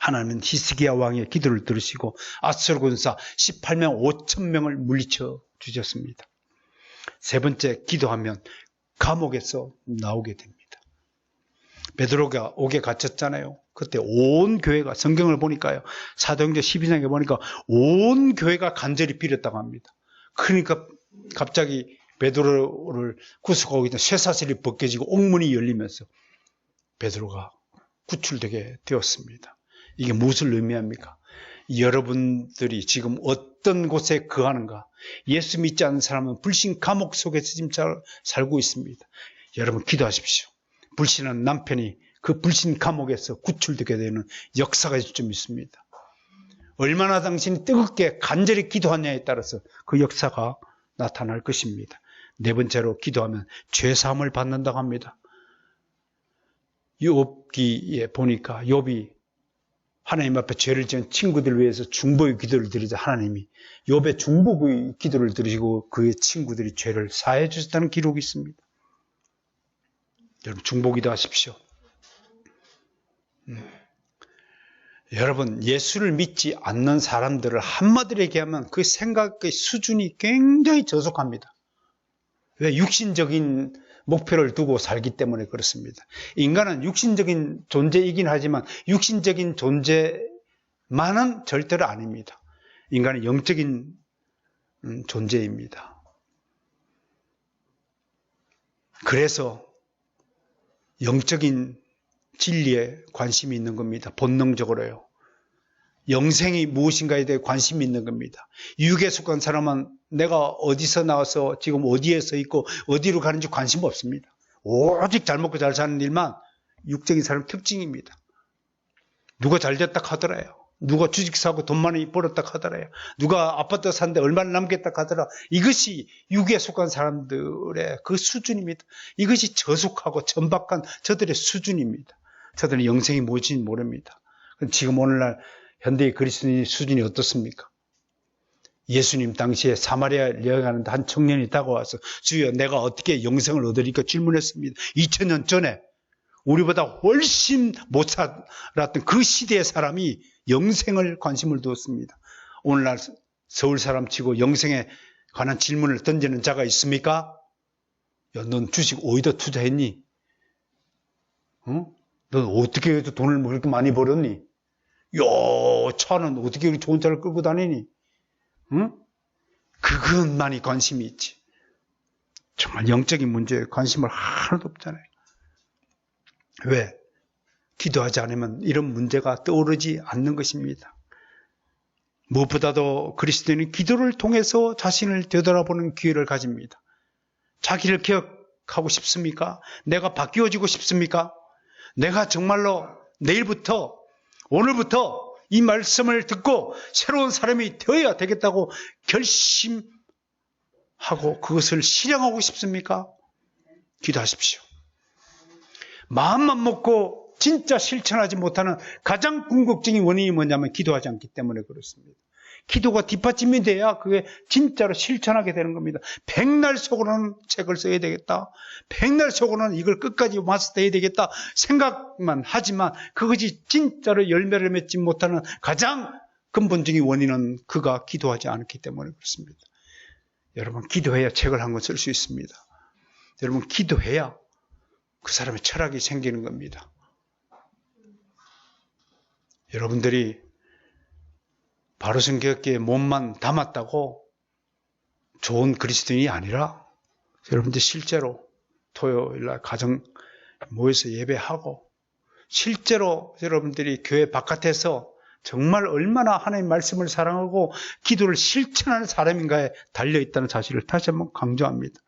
하나님은 히스기야 왕의 기도를 들으시고 아수르 군사 18만 5천 명을 물리쳐 주셨습니다. 세 번째, 기도하면 감옥에서 나오게 됩니다. 베드로가 옥에 갇혔잖아요. 그때 온 교회가, 성경을 보니까요, 사도행전 12장에 보니까 온 교회가 간절히 빌었다고 합니다. 그러니까 갑자기 베드로를 구속하고 있던 쇠사슬이 벗겨지고 옥문이 열리면서 베드로가 구출되게 되었습니다. 이게 무엇을 의미합니까? 여러분들이 지금 어떤 곳에 거하는가? 예수 믿지 않는 사람은 불신 감옥 속에서 지금 살고 있습니다. 여러분 기도하십시오. 불신한 남편이 그 불신 감옥에서 구출되게 되는 역사가 좀 있습니다. 얼마나 당신이 뜨겁게 간절히 기도하냐에 따라서 그 역사가 나타날 것입니다. 네 번째로, 기도하면 죄사함을 받는다고 합니다. 욥기에 보니까 욥이 하나님 앞에 죄를 지은 친구들을 위해서 중보의 기도를 드리자 하나님이 욥의 중보의 기도를 드리시고 그의 친구들이 죄를 사해 주셨다는 기록이 있습니다. 여러분 중보기도 하십시오. 여러분 예수를 믿지 않는 사람들을 한마디로 얘기하면 그 생각의 수준이 굉장히 저속합니다. 왜? 육신적인 목표를 두고 살기 때문에 그렇습니다. 인간은 육신적인 존재이긴 하지만 육신적인 존재만은 절대로 아닙니다. 인간은 영적인 존재입니다. 그래서 영적인 진리에 관심이 있는 겁니다. 본능적으로요. 영생이 무엇인가에 대해 관심이 있는 겁니다. 육에 속한 사람은 내가 어디서 나와서 지금 어디에 서 있고 어디로 가는지 관심 없습니다. 오직 잘 먹고 잘 사는 일만 육적인 사람 특징입니다. 누가 잘 됐다 하더라요. 누가 주식 사고 돈 많이 벌었다 하더라요. 누가 아파트 샀는데 얼마나 남겼다 하더라. 이것이 육에 속한 사람들의 그 수준입니다. 이것이 저속하고 천박한 저들의 수준입니다. 저들은 영생이 무엇인지 모릅니다. 지금 오늘날 현대의 그리스도인의 수준이 어떻습니까? 예수님 당시에 사마리아를 여행하는데 한 청년이 다가와서 주여 내가 어떻게 영생을 얻으리까 질문했습니다. 2000년 전에 우리보다 훨씬 못 살았던 그 시대의 사람이 영생을 관심을 두었습니다. 오늘날 서울 사람 치고 영생에 관한 질문을 던지는 자가 있습니까? 야, 넌 주식 어디다 투자했니? 넌 어떻게 해서 돈을 그렇게 많이 벌었니? 야, 차는 어떻게 이렇게 좋은 차를 끌고 다니니? 응? 그것만이 관심이 있지. 정말 영적인 문제에 관심을 하나도 없잖아요. 왜? 기도하지 않으면 이런 문제가 떠오르지 않는 것입니다. 무엇보다도 그리스도인은 기도를 통해서 자신을 되돌아보는 기회를 가집니다. 자기를 기억하고 싶습니까? 내가 바뀌어지고 싶습니까? 내가 정말로 내일부터 오늘부터 이 말씀을 듣고 새로운 사람이 되어야 되겠다고 결심하고 그것을 실행하고 싶습니까? 기도하십시오. 마음만 먹고 진짜 실천하지 못하는 가장 궁극적인 원인이 뭐냐면 기도하지 않기 때문에 그렇습니다. 기도가 뒷받침이 돼야 그게 진짜로 실천하게 되는 겁니다. 백날 속으로는 책을 써야 되겠다. 백날 속으로는 이걸 끝까지 마스터해야 되겠다. 생각만 하지만 그것이 진짜로 열매를 맺지 못하는 가장 근본적인 원인은 그가 기도하지 않았기 때문에 그렇습니다. 여러분 기도해야 책을 한 권 쓸 수 있습니다. 여러분 기도해야 그 사람의 철학이 생기는 겁니다. 여러분들이 바로선교회에 몸만 담았다고 좋은 그리스도인이 아니라 여러분들 실제로 토요일날 가정 모여서 예배하고 실제로 여러분들이 교회 바깥에서 정말 얼마나 하나님의 말씀을 사랑하고 기도를 실천하는 사람인가에 달려있다는 사실을 다시 한번 강조합니다.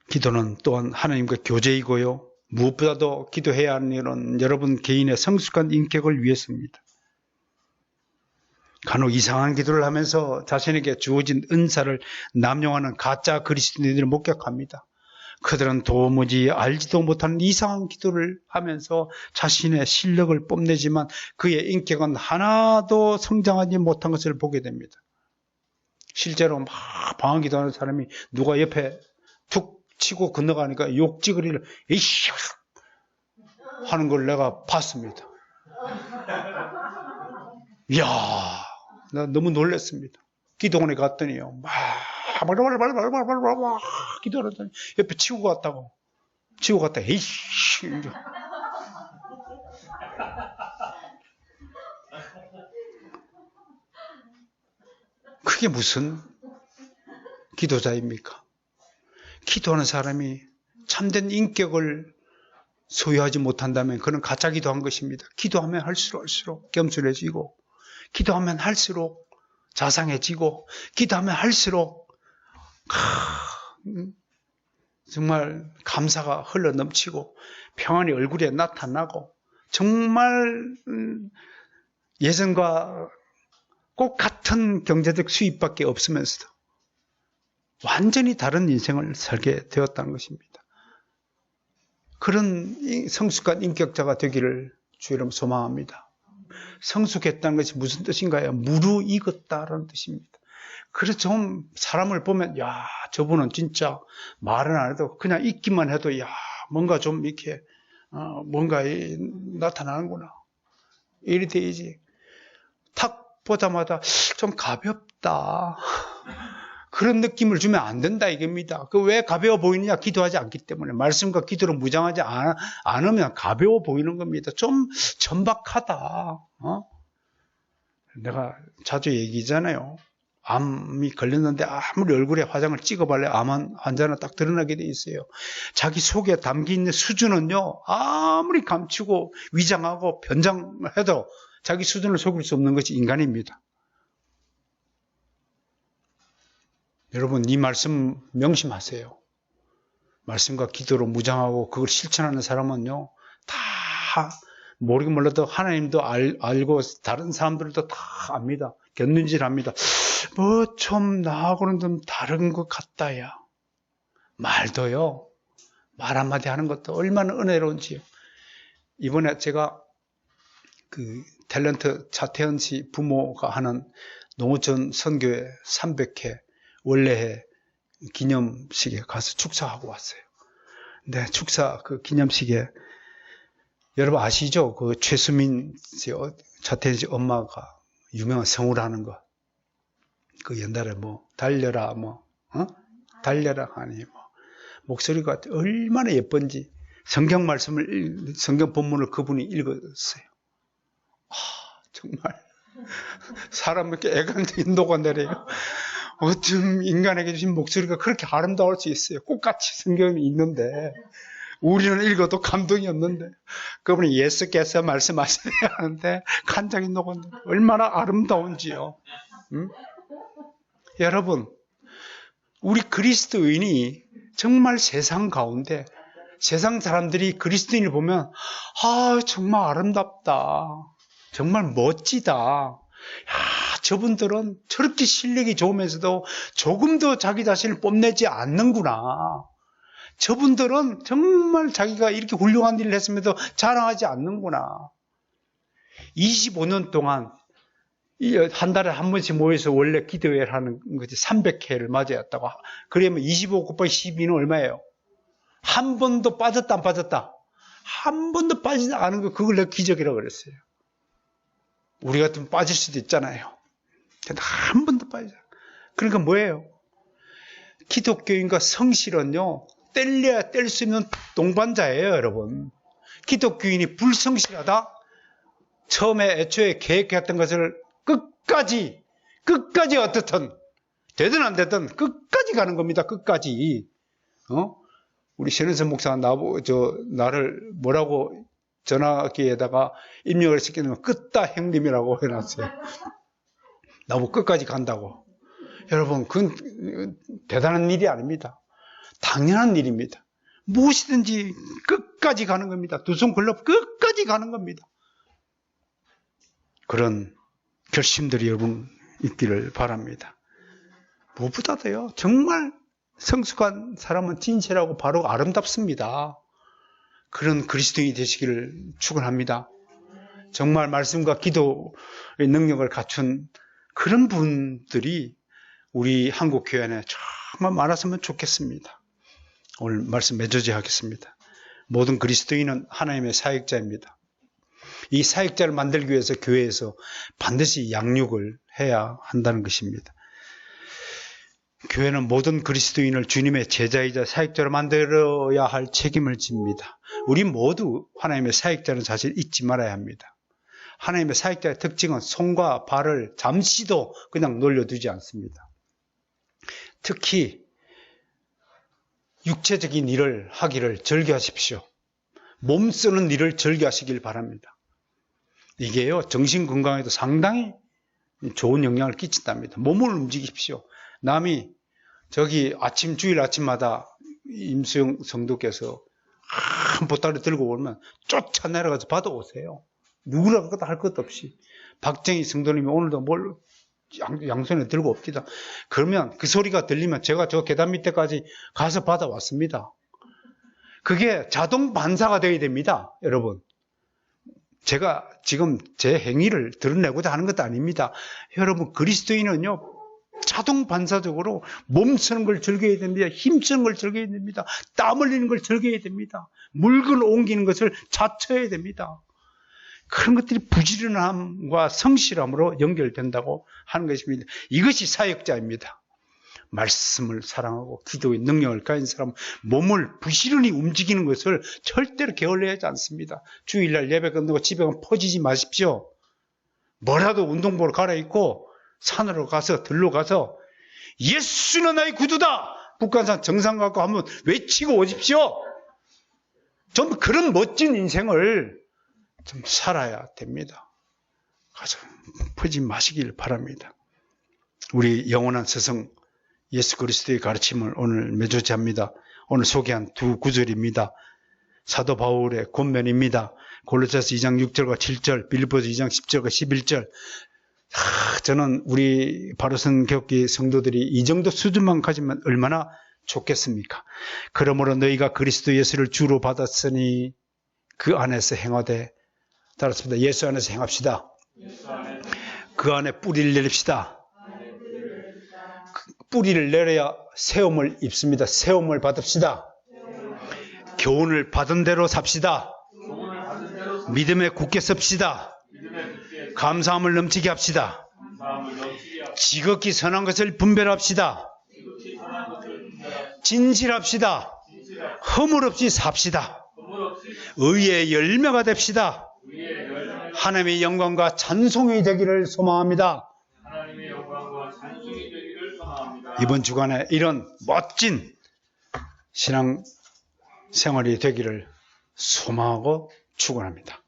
기도는 또한 하나님과 교제이고요. 무엇보다도 기도해야 하는 일은 여러분 개인의 성숙한 인격을 위해서입니다. 간혹 이상한 기도를 하면서 자신에게 주어진 은사를 남용하는 가짜 그리스도인들을 목격합니다. 그들은 도무지 알지도 못하는 이상한 기도를 하면서 자신의 실력을 뽐내지만 그의 인격은 하나도 성장하지 못한 것을 보게 됩니다. 실제로 막 방언 기도하는 사람이 누가 옆에 툭 치고 건너가니까 욕지거리를 이씨 하는 걸 내가 봤습니다. 이야, 나 너무 놀랐습니다. 기도원에 갔더니요, 막 기도하더니 옆에 치고 갔다고. 치고 갔다, 에이씨. 그게 무슨 기도자입니까? 기도하는 사람이 참된 인격을 소유하지 못한다면 그는 가짜 기도한 것입니다. 기도하면 할수록 겸손해지고, 기도하면 할수록 자상해지고, 기도하면 할수록 정말 감사가 흘러넘치고 평안이 얼굴에 나타나고 정말 예전과 꼭 같은 경제적 수입밖에 없으면서도 완전히 다른 인생을 살게 되었다는 것입니다. 그런 성숙한 인격자가 되기를 주 이름 소망합니다. 성숙했다는 것이 무슨 뜻인가요? 무르익었다라는 뜻입니다. 그래서 좀 사람을 보면 야, 저분은 진짜 말은 안 해도 그냥 있기만 해도 야, 뭔가 좀 이렇게 뭔가 나타나는구나. 이리 되지. 탁 보자마자 좀 가볍다. 그런 느낌을 주면 안 된다 이겁니다. 그 왜 가벼워 보이느냐? 기도하지 않기 때문에. 말씀과 기도를 무장하지 않으면 가벼워 보이는 겁니다. 좀 천박하다. 내가 자주 얘기하잖아요. 암이 걸렸는데 아무리 얼굴에 화장을 찍어발래 암 환자는 딱 드러나게 돼 있어요. 자기 속에 담겨있는 수준은요, 아무리 감추고 위장하고 변장해도 자기 수준을 속일 수 없는 것이 인간입니다. 여러분, 이 말씀 명심하세요. 말씀과 기도로 무장하고 그걸 실천하는 사람은요, 다 모르게 몰라도 하나님도 알고 다른 사람들도 다 압니다. 견눈질합니다. 뭐 좀 나하고는 좀 다른 것 같다야. 말도요. 말 한마디 하는 것도 얼마나 은혜로운지요. 이번에 제가 그 탤런트 차태현 씨 부모가 하는 농어촌 선교회 300회 원래해 기념식에 가서 축사하고 왔어요. 근데 축사 그 기념식에 여러분 아시죠? 그 최수민 씨, 차태현 씨 엄마가 유명한 성우라는 거. 그 옛날에 뭐 달려라 달려라 하니 목소리가 얼마나 예쁜지 성경 말씀을 성경 본문을 그분이 읽었어요. 정말 사람에게 애간장이 녹아내려요. 어쩜 인간에게 주신 목소리가 그렇게 아름다울 수 있어요. 꽃같이 성경이 있는데 우리는 읽어도 감동이 없는데 그분이 예수께서 말씀하셔야 하는데 간장이 녹았는데 얼마나 아름다운지요. 응? 여러분, 우리 그리스도인이 정말 세상 가운데 세상 사람들이 그리스도인을 보면 정말 아름답다. 정말 멋지다. 저분들은 저렇게 실력이 좋으면서도 조금 더 자기 자신을 뽐내지 않는구나. 저분들은 정말 자기가 이렇게 훌륭한 일을 했음에도 자랑하지 않는구나. 25년 동안 한 달에 한 번씩 모여서 원래 기도회를 하는 거지 300회를 맞이했다고. 그러면 25 곱하기 12는 얼마예요? 한 번도 빠졌다 안 빠졌다? 한 번도 빠지지 않은 거 그걸 내가 기적이라고 그랬어요. 우리 같으면 빠질 수도 있잖아요. 근데 한 번도 빠지지 않아요. 그러니까 뭐예요? 기독교인과 성실은요, 뗄래야 뗄 수 있는 동반자예요, 여러분. 기독교인이 불성실하다? 처음에 애초에 계획했던 것을 끝까지 어떻든 되든 안 되든 끝까지 가는 겁니다. 끝까지. 우리 신은선 목사가 나를 뭐라고 전화기에다가 입력을 시키면 끝다 형님이라고 해놨어요. 나보고 끝까지 간다고. 여러분, 그건 대단한 일이 아닙니다. 당연한 일입니다. 무엇이든지 끝까지 가는 겁니다. 두 손 걸러 끝까지 가는 겁니다. 그런 결심들이 여러분 있기를 바랍니다. 무엇보다도요, 정말 성숙한 사람은 진실하고 바로 아름답습니다. 그런 그리스도인이 되시기를 축원합니다. 정말 말씀과 기도의 능력을 갖춘 그런 분들이 우리 한국교회 안에 정말 많았으면 좋겠습니다. 오늘 말씀 맺어지하겠습니다. 모든 그리스도인은 하나님의 사역자입니다. 이 사역자를 만들기 위해서 교회에서 반드시 양육을 해야 한다는 것입니다. 교회는 모든 그리스도인을 주님의 제자이자 사역자로 만들어야 할 책임을 집니다. 우리 모두 하나님의 사역자는 사실 잊지 말아야 합니다. 하나님의 사역자의 특징은 손과 발을 잠시도 그냥 놀려두지 않습니다. 특히 육체적인 일을 하기를 즐겨하십시오. 몸 쓰는 일을 즐겨하시길 바랍니다. 이게요, 정신 건강에도 상당히 좋은 영향을 끼친답니다. 몸을 움직이십시오. 남이 주일 아침마다 임수영 성도께서 한 보따리 들고 오면 쫓아 내려가서 받아오세요. 누구라고 할 것도 없이. 박정희 성도님이 오늘도 뭘 양손에 들고 옵니다. 그러면 그 소리가 들리면 제가 저 계단 밑에까지 가서 받아왔습니다. 그게 자동 반사가 되어야 됩니다. 여러분. 제가 지금 제 행위를 드러내고자 하는 것도 아닙니다. 여러분, 그리스도인은요, 자동 반사적으로 몸 쓰는 걸 즐겨야 됩니다. 힘 쓰는 걸 즐겨야 됩니다. 땀 흘리는 걸 즐겨야 됩니다. 물건을 옮기는 것을 자처해야 됩니다. 그런 것들이 부지런함과 성실함으로 연결된다고 하는 것입니다. 이것이 사역자입니다. 말씀을 사랑하고 기도의 능력을 가진 사람은 몸을 부지런히 움직이는 것을 절대로 게을리하지 않습니다. 주일날 예배 끝나고 집에 가면 퍼지지 마십시오. 뭐라도 운동복을 갈아입고 산으로 가서 들로 가서 예수는 나의 구주다! 북한산 정상 갖고 한번 외치고 오십시오. 좀 그런 멋진 인생을 좀 살아야 됩니다. 가서 퍼지 마시길 바랍니다. 우리 영원한 스승 예수 그리스도의 가르침을 오늘 맺어지합니다. 오늘 소개한 두 구절입니다. 사도 바울의 권면입니다. 골로새서 2장 6절과 7절, 빌립보서 2장 10절과 11절. 저는 우리 바로선 교회 성도들이 이 정도 수준만 가지면 얼마나 좋겠습니까? 그러므로 너희가 그리스도 예수를 주로 받았으니 그 안에서 행하되, 따랐습니다. 예수 안에서 행합시다. 그 안에 뿌리를 내립시다. 뿌리를 내려야 세움을 입습니다. 세움을 받읍시다. 교훈을 받은 대로 삽시다. 믿음에 굳게 섭시다. 감사함을 넘치게 합시다. 지극히 선한 것을 분별합시다. 진실합시다. 허물 없이 삽시다. 의의 열매가 됩시다. 하나님의 영광과 찬송이 되기를 소망합니다. 이번 주간에 이런 멋진 신앙 생활이 되기를 소망하고 축원합니다.